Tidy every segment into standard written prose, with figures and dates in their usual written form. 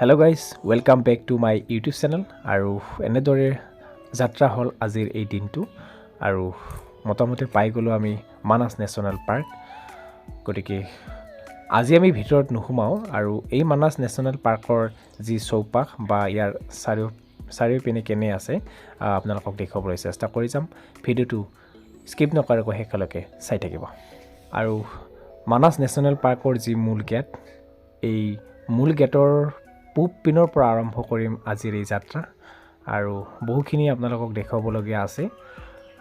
Hello guys, welcome back to my YouTube channel আৰু এনেদৰে যাত্ৰা হল আজিৰ এই দিনটো আৰু মতামতে পাই গলো আমি মানাস ন্যাশনাল পাৰ্ক গটিকে আজি আমি ভিতৰত নুহুমাও আৰু এই মানাস ন্যাশনাল পাৰ্কৰ যি চৌপাশ বা ইয়াৰ চাৰিওপিনে কেনে আছে আপোনালোকক দেখাবলৈ চেষ্টা কৰি যাম ভিডিওটো স্কিপ নকৰাকৈ শেষলৈকে চাই থাকিব আৰু মানাস ন্যাশনাল পাৰ্কৰ যি মূল গেট এই মূল গেটৰ পূব পিনৰ পৰা আৰম্ভ কৰিম আজিৰ এই যাত্ৰা আৰু বহুখিনি আপোনালোকক দেখাবলগীয়া আছে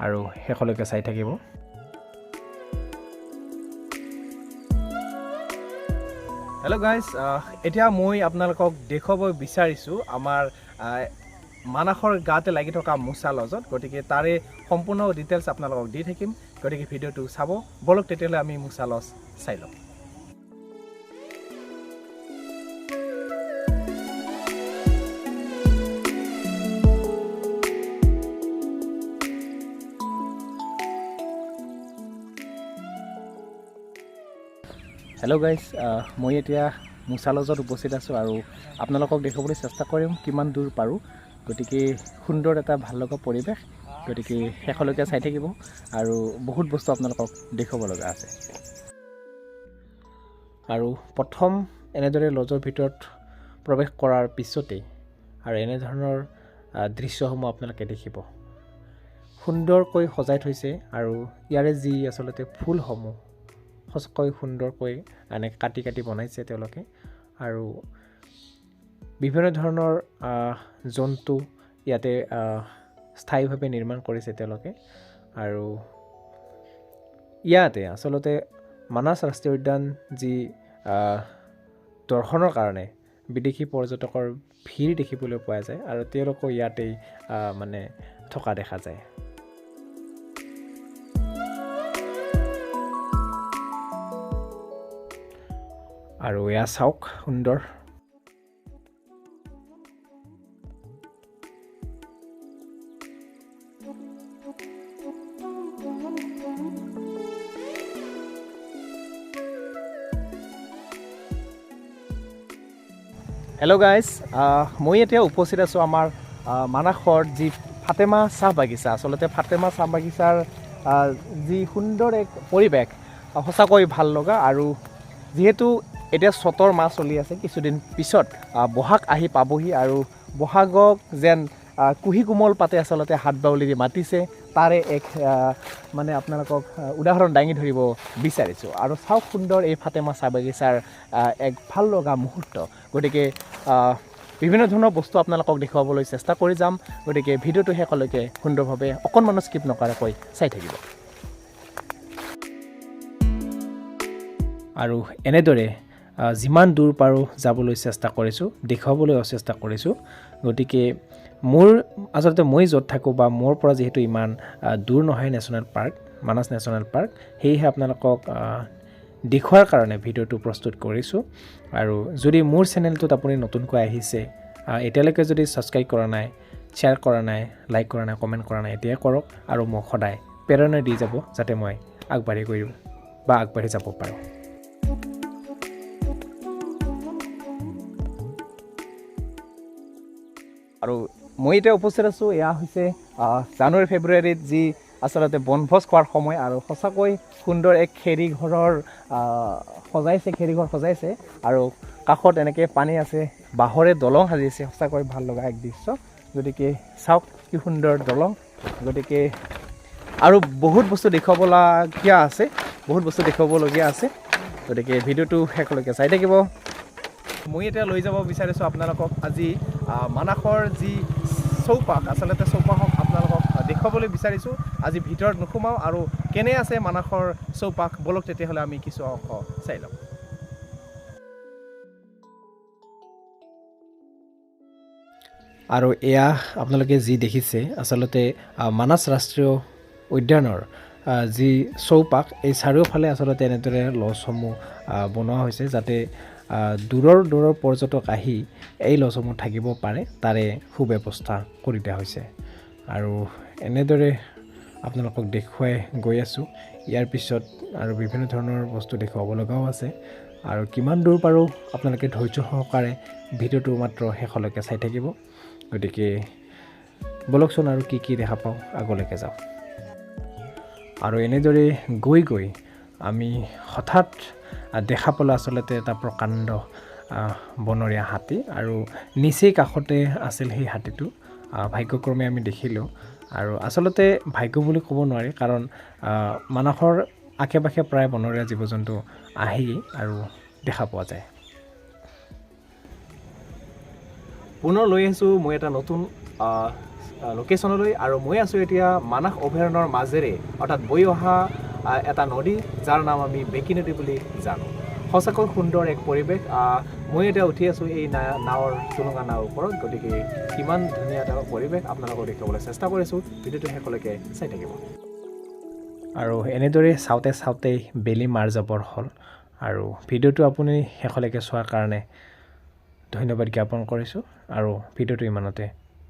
আৰু শেষলৈকে চাই থাকিব হেল্ল' গাইজ এতিয়া মই আপোনালোকক দেখাব বিচাৰিছোঁ আমাৰ মানাসৰ গাতে লাগি থকা মুছা লজত গতিকে তাৰে সম্পূৰ্ণ ডিটেইলছ আপোনালোকক দি থাকিম গতিকে ভিডিওটো চাব বলক তেতিয়াহ'লে আমি মুছা লজ চাই লওঁ হেল্ল' গাইজ মই এতিয়া মুছা লজত উপস্থিত আছোঁ আৰু আপোনালোকক দেখাবলৈ চেষ্টা কৰিম কিমান দূৰ পাৰোঁ গতিকে সুন্দৰ এটা ভাল লগা পৰিৱেশ গতিকে শেষলৈকে চাই থাকিব আৰু বহুত বস্তু আপোনালোকক দেখাব লগা আছে আৰু প্ৰথম এনেদৰে লজৰ ভিতৰত প্ৰৱেশ কৰাৰ পিছতেই আৰু এনেধৰণৰ দৃশ্যসমূহ আপোনালোকে দেখিব সুন্দৰকৈ সজাই থৈছে আৰু ইয়াৰে যি আচলতে ফুলসমূহ সঁচাকৈ সুন্দৰকৈ কাটি কাটি বনাইছে তেওঁলোকে আৰু বিভিন্ন ধৰণৰ জন্তু ইয়াতে স্থায়ীভাৱে নিৰ্মাণ কৰিছে তেওঁলোকে আৰু ইয়াতে আচলতে মানাস ৰাষ্ট্ৰীয় উদ্যান যি দৰ্শনৰ কাৰণে বিদেশী পৰ্যটকৰ ভিৰ দেখিবলৈ পোৱা যায় আৰু তেওঁলোকো ইয়াতেই মানে থকা দেখা যায় আৰু এয়া চাওক সুন্দৰ হেল্ল' গাইজ মই এতিয়া উপস্থিত আছোঁ আমাৰ মানাসৰ যি ফাতেমা চাহ বাগিচা আচলতে ফাতেমা চাহ বাগিচাৰ যি সুন্দৰ এক পৰিৱেশ সঁচাকৈ ভাল লগা আৰু যিহেতু এতিয়া চতৰ মাহ চলি আছে কিছুদিন পিছত বহাগ আহি পাবহি আৰু বহাগক যেন কুহি কোমল পাতে আচলতে হাত বাউলি দি মাতিছে তাৰে এক মানে আপোনালোকক উদাহৰণ দাঙি ধৰিব বিচাৰিছোঁ আৰু চাওক সুন্দৰ এই ফাতেমা চাহ বাগিচাৰ এক ভাল লগা মুহূৰ্ত গতিকে বিভিন্ন ধৰণৰ বস্তু আপোনালোকক দেখুৱাবলৈ চেষ্টা কৰি যাম গতিকে ভিডিঅ'টো শেষলৈকে সুন্দৰভাৱে অকণমানো স্কিপ নকৰাকৈ চাই থাকিব আৰু এনেদৰে যিমান দূৰ পাৰোঁ যাবলৈ চেষ্টা কৰিছোঁ দেখুৱাবলৈ চেষ্টা কৰিছোঁ গতিকে মোৰ আচলতে মই য'ত থাকোঁ বা মোৰ পৰা যিহেতু ইমান দূৰ নহয় national park Manas national park সেয়েহে আপোনালোকক দেখুৱাৰ কাৰণে ভিডিঅ'টো প্ৰস্তুত কৰিছোঁ আৰু যদি মোৰ চেনেলটোত আপুনি নতুনকৈ আহিছে এতিয়ালৈকে যদি ছাবস্ক্ৰাইব কৰা নাই শ্বেয়াৰ কৰা নাই লাইক কৰা নাই কমেণ্ট কৰা নাই এতিয়াই কৰক আৰু মোক সদায় প্ৰেৰণা দি যাব যাতে মই আগবাঢ়ি যাব পাৰোঁ আৰু মই এতিয়া উপস্থিত আছোঁ এয়া হৈছে জানুৱাৰী ফেব্ৰুৱাৰীত যি আচলতে বনভোজ খোৱাৰ সময় আৰু সঁচাকৈ সুন্দৰ এক খেৰীঘৰ সজাইছে আৰু কাষত এনেকৈ পানী আছে বাঁহৰে দলং সাজিছে সঁচাকৈ ভাল লগা এক দৃশ্য গতিকে চাওক কি সুন্দৰ দলং গতিকে আৰু বহুত বস্তু দেখুৱাবলগীয়া আছে গতিকে ভিডিঅ'টো শেষলৈকে চাই থাকিব মই এতিয়া লৈ যাব বিচাৰিছোঁ আপোনালোকক আজি মানাসৰ যি চৌপাশ আচলতে চৌপাশক আপোনালোকক দেখুৱাবলৈ বিচাৰিছোঁ আজি ভিতৰত নোসোমাওঁ আৰু কেনে আছে মানাসৰ চৌপাশ বলক তেতিয়াহ'লে আমি কিছু অংশ চাই লওঁ আৰু এয়া আপোনালোকে যি দেখিছে আচলতে মানাস ৰাষ্ট্ৰীয় উদ্যানৰ যি চৌপাশ এই চাৰিওফালে আচলতে এনেদৰে লজসমূহ বনোৱা হৈছে যাতে দূৰৰ পৰ্যটক আহি এই লজসমূহ থাকিব পাৰে তাৰে সুব্যৱস্থা কৰি দিয়া হৈছে আৰু এনেদৰে আপোনালোকক দেখুৱাই গৈ আছোঁ ইয়াৰ পিছত আৰু বিভিন্ন ধৰণৰ বস্তু দেখুৱাব লগাও আছে আৰু কিমান দূৰ পাৰোঁ আপোনালোকে ধৈৰ্য সহকাৰে ভিডিঅ'টো মাত্ৰ শেষলৈকে চাই থাকিব। গতিকে বলকচোন আৰু কি দেখা পাওঁ আগলৈকে যাওঁ। আৰু এনেদৰে গৈ গৈ আমি হঠাৎ দেখা পালোঁ আচলতে এটা প্ৰকাণ্ড বনৰীয়া হাতী, আৰু নিচেই কাষতে আছিল সেই হাতীটো। ভাগ্যক্ৰমে আমি দেখিলোঁ, আৰু আচলতে ভাগ্য বুলি ক'ব নোৱাৰি, কাৰণ মানসৰ আশে পাশে প্ৰায় বনৰীয়া জীৱ জন্তু আহেই আৰু দেখা পোৱা যায়। পুনৰ লৈ আহিছোঁ মই এটা নতুন লোকেশ্যনলৈ, আৰু মই আছোঁ এতিয়া মানাস অভয়াৰণ্যৰ মাজেৰে, অৰ্থাৎ বৈ অহা এটা নদী যাৰ নাম আমি বেকী নদী বুলি জানো। সঁচাকৈ সুন্দৰ এক পৰিৱেশ। মই এতিয়া উঠি আছোঁ এই নাৱৰ চুলুঙা নাৱৰ ওপৰত। গতিকে কিমান ধুনীয়া এটা পৰিৱেশ আপোনালোকক দেখুৱাবলৈ চেষ্টা কৰিছোঁ। ভিডিঅ'টো শেষলৈকে চাই থাকিব। আৰু এনেদৰে চাওঁতে চাওঁতেই বেলি মাৰ যাবৰ হ'ল, আৰু ভিডিঅ'টো আপুনি শেষলৈকে চোৱাৰ কাৰণে ধন্যবাদ জ্ঞাপন কৰিছোঁ, আৰু ভিডিঅ'টো ইমানতে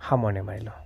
সামৰণি মাৰিলোঁ।